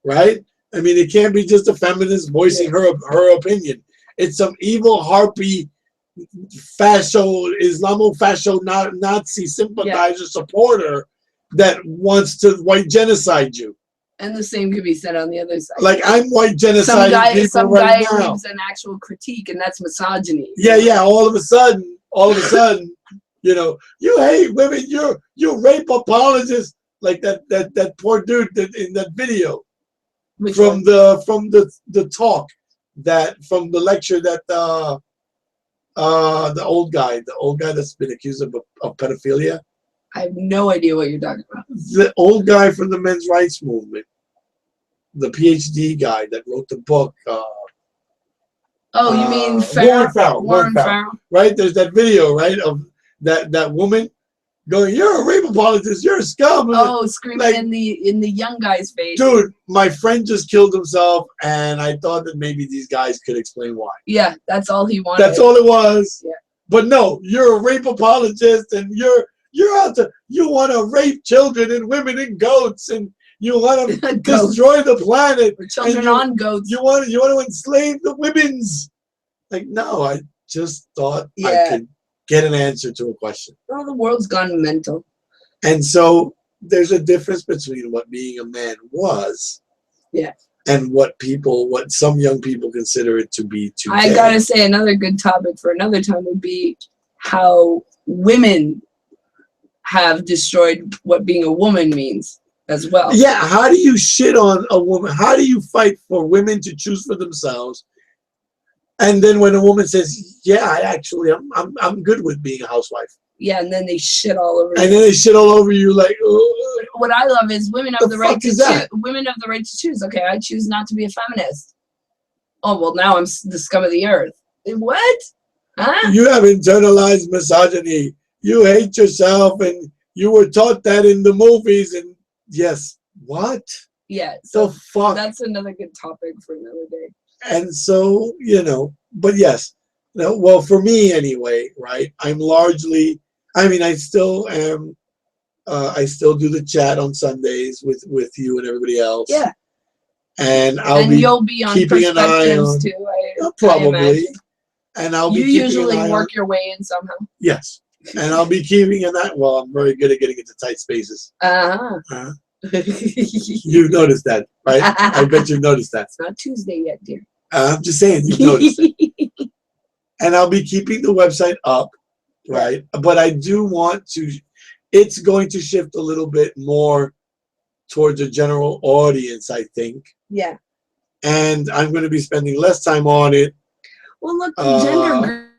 right? I mean, it can't be just a feminist voicing her opinion. It's some evil harpy Islamo-fascio Nazi sympathizer supporter that wants to white genocide you. And the same could be said on the other side. Like I'm white genociding people some right guy now. leaves an actual critique, and that's misogyny. Yeah. All of a sudden, you hate women. You're rape apologist. Like that poor dude in that video. From the talk from the lecture that the old guy that's been accused of pedophilia. I have no idea what you're talking about. The old guy from the men's rights movement, the PhD guy that wrote the book. You mean Warren Farrell. Right? There's that video, right, of that woman going, "You're a rape apologist. You're a scum." Screaming in the young guy's face. Dude, my friend just killed himself, and I thought that maybe these guys could explain why. Yeah, that's all he wanted. That's all it was. Yeah. But no, you're a rape apologist, and you're out to you want to rape children and women and goats, and you want to destroy the planet. Or children on goats. You want to enslave the women's. Like, no, I just thought I could get an answer to a question. Well, the world's gone mental. And so there's a difference between what being a man was and what some young people consider it to be today. I gotta say, another good topic for another time would be how women have destroyed what being a woman means as well. Yeah, how do you shit on a woman? How do you fight for women to choose for themselves? And then when a woman says, "Yeah, I'm good with being a housewife." Yeah, and then they shit all over you. And then they shit all over you like, oh. What I love is women have the right to choose. Women have the right to choose. Okay, I choose not to be a feminist. Oh, well, now I'm the scum of the earth. What? Huh? You have internalized misogyny. You hate yourself, and you were taught that in the movies. And yes, what? Yeah. So the fuck? That's another good topic for another day. And so, but yes. Well, for me anyway, right? I'm largely, I still am, I still do the chat on Sundays with you and everybody else. Yeah. And you'll be on keeping an eye on, too, probably. And I'll be keeping usually an eye work your way in somehow. Yes. And I'll be keeping an eye. Well, I'm very good at getting into tight spaces. Uh-huh. You've noticed that, right? I bet you've noticed that. It's not Tuesday yet, dear. I'm just saying, you've noticed it. And I'll be keeping the website up, right? But I do want to, it's going to shift a little bit more towards a general audience, I think. Yeah. And I'm going to be spending less time on it. Well, look, the gender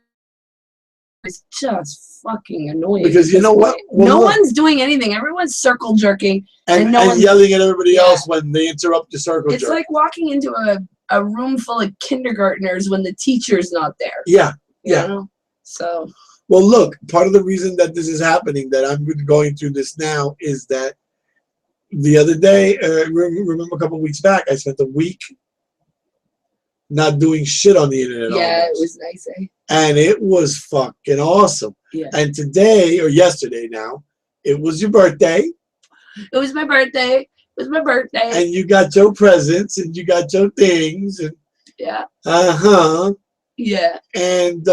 It's just fucking annoying. Because you know what? Well, no look, one's doing anything. Everyone's circle jerking. and no one's yelling at everybody else when they interrupt the circle It's jerk. like walking into a room full of kindergartners when the teacher's not there. Yeah, You know? So. Well, look, part of the reason that this is happening, that I'm going through this now, is that the other day, remember a couple of weeks back, I spent a week not doing shit on the internet. Yeah, almost. it was nice, eh? And it was fucking awesome. Yeah. And today, or yesterday now, it was your birthday. It was my birthday. It was my birthday. And you got your presents and you got your things. And, yeah. Uh-huh. Yeah. And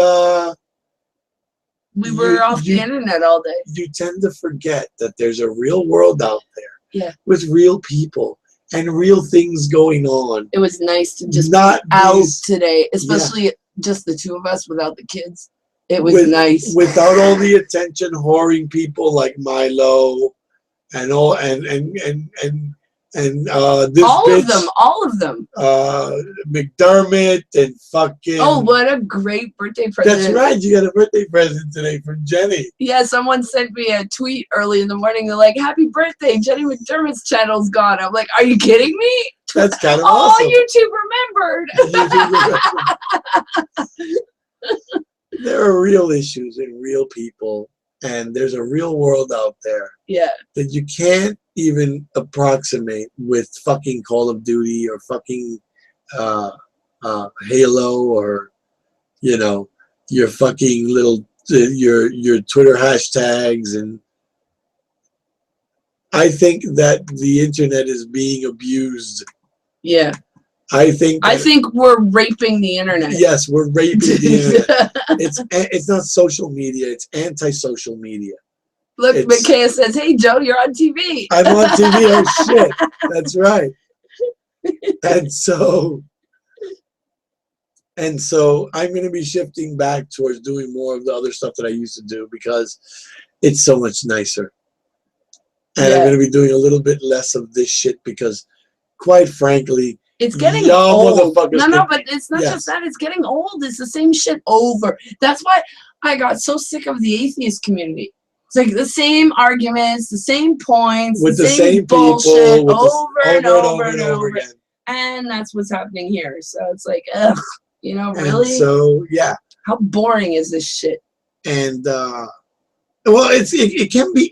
we were off the internet all day. You tend to forget that there's a real world out there. Yeah. With real people and real things going on. It was nice to just not be out today, especially just the two of us without the kids. It was nice. Without all the attention whoring people like Milo and all and this all bitch, of them. McDermott and fucking. Oh, what a great birthday present! That's right. You got a birthday present today from Jenny. Yeah, someone sent me a tweet early in the morning. They're like, "Happy birthday! Jenny McDermott's channel's gone." I'm like, "Are you kidding me?" That's kind of awesome. YouTube remembered. There are real issues and real people, and there's a real world out there. Yeah. That you can't even approximate with fucking Call of Duty or fucking Halo or, you know, your fucking little your Twitter hashtags. And I think that the internet is being abused. Yeah. I think we're raping the internet. Yes, we're raping the internet. It's not social media, it's anti-social media. Look, Micaiah says, "Hey Joe, you're on TV." I'm on TV. Oh shit. That's right. And so I'm going to be shifting back towards doing more of the other stuff that I used to do because it's so much nicer. And I'm going to be doing a little bit less of this shit because, quite frankly, it's getting old. No, but it's not just that. It's getting old. It's the same shit over. That's why I got so sick of the atheist community. It's like the same arguments, the same points, with the same bullshit people, over and over again. And that's what's happening here. So it's like, ugh, you know, really? And so, yeah. How boring is this shit? And, well, it can be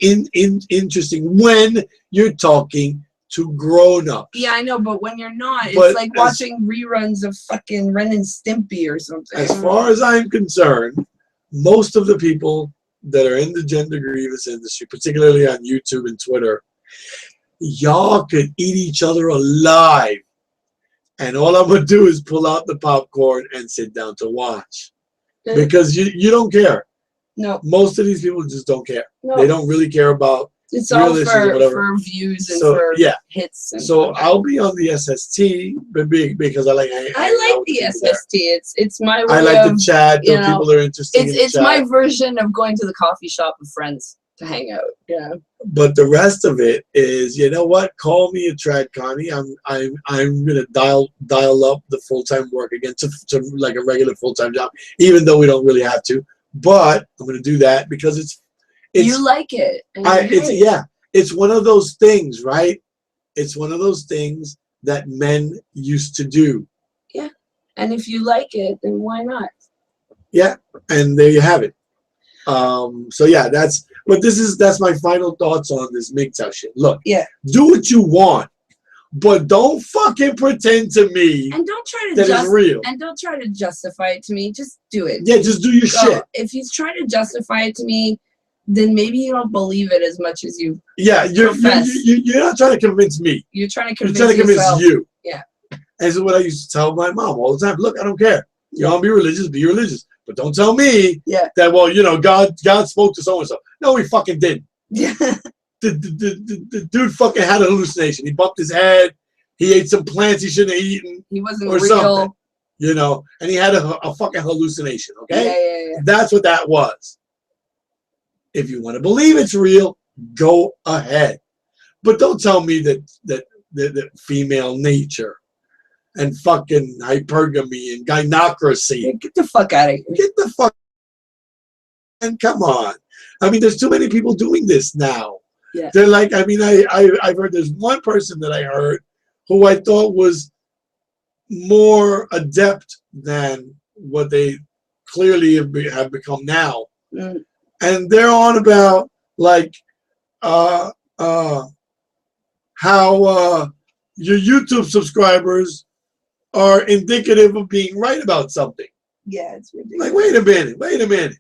interesting when you're talking to grown-ups. Yeah, I know, but when you're not, it's like watching reruns of fucking Ren and Stimpy or something. As far as I'm concerned, most of the people that are in the gender grievous industry, particularly on YouTube and Twitter, y'all could eat each other alive. And all I'm going to do is pull out the popcorn and sit down to watch. Because you don't care. No. Most of these people just don't care. No. They don't really care about it's all for views and for hits. And so I'll be on the SST because I like the SST. It's my way I like of, the chat. People are interested. It's my version of going to the coffee shop with friends to hang out. Yeah. But the rest of it is, you know what? Call me a trad Connie. I'm gonna dial up the full-time work again to like a regular full-time job, even though we don't really have to. But I'm gonna do that because it's you like it. It's one of those things, right? It's one of those things that men used to do. Yeah. And if you like it, then why not? Yeah. And there you have it. So yeah, that's my final thoughts on this MGTOW shit. Look, do what you want, but don't fucking pretend to me and don't try to that it's real. And don't try to justify it to me. Just do it. Yeah, just do your shit. If he's trying to justify it to me, then maybe you don't believe it as much as you. Yeah, you're not trying to convince me. You're trying to convince yourself. You. Yeah. And this is what I used to tell my mom all the time. Look, I don't care. You want to be religious, be religious. But don't tell me that, well, you know, God spoke to so-and-so. No, he fucking didn't. Yeah. The dude fucking had a hallucination. He bumped his head. He ate some plants he shouldn't have eaten. He wasn't or real. Something, you know, and he had a fucking hallucination, okay? Yeah. That's what that was. If you want to believe it's real, go ahead. But don't tell me that female nature and fucking hypergamy and gynocracy. Get the fuck out of here. Get the fuck come on. I mean, there's too many people doing this now. Yeah. They're like, I mean, I've heard there's one person that I heard who I thought was more adept than what they clearly have become now. Mm. And they're on about like how your YouTube subscribers are indicative of being right about something. Yeah, it's ridiculous. Like, wait a minute.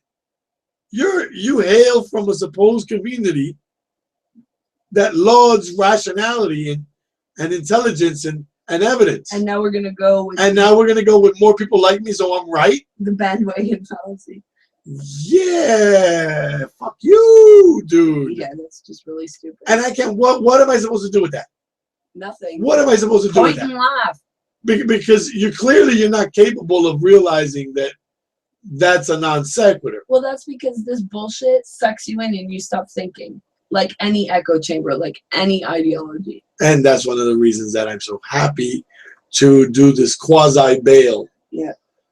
You hail from a supposed community that lauds rationality and intelligence and evidence. And now we're gonna go with more people like me, so I'm right. the bandwagon fallacy. Yeah, fuck you, dude. Yeah, that's just really stupid. And I can't. What am I supposed to do with that? Nothing. What am I supposed to do with Point that? and laugh. Because you're not capable of realizing that that's a non sequitur. Well, that's because this bullshit sucks you in and you stop thinking. Like any echo chamber, like any ideology. And that's one of the reasons that I'm so happy to do this quasi bail. Yeah.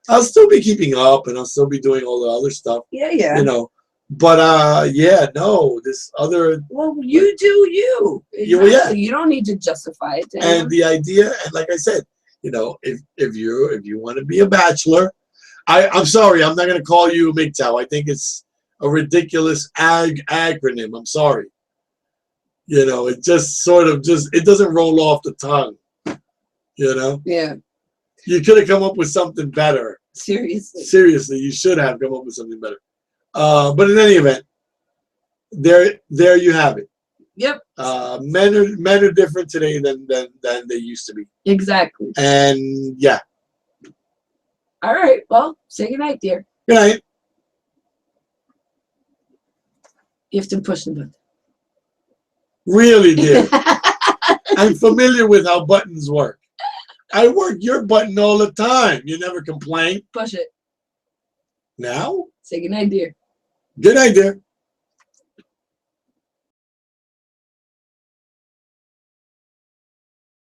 I'll still be keeping up and I'll still be doing all the other stuff. Yeah, yeah. You know. But yeah, no, this other. Well, you do you. Exactly. Yeah. You don't need to justify it. And the idea, and like I said, you know, if you want to be a bachelor, I'm sorry, I'm not going to call you MGTOW. I think it's a ridiculous acronym. I'm sorry. You know, it just sort of it doesn't roll off the tongue. You know? Yeah. You could have come up with something better. Seriously. Seriously, you should have come up with something better. But in any event, there you have it. Yep. Men are different today than they used to be. Exactly. And yeah. All right. Well, say goodnight, dear. Good night. You have to push the button. Really, dear. I'm familiar with how buttons work. I work your button all the time. You never complain. Push it. Now? Say goodnight, dear. Good night, dear.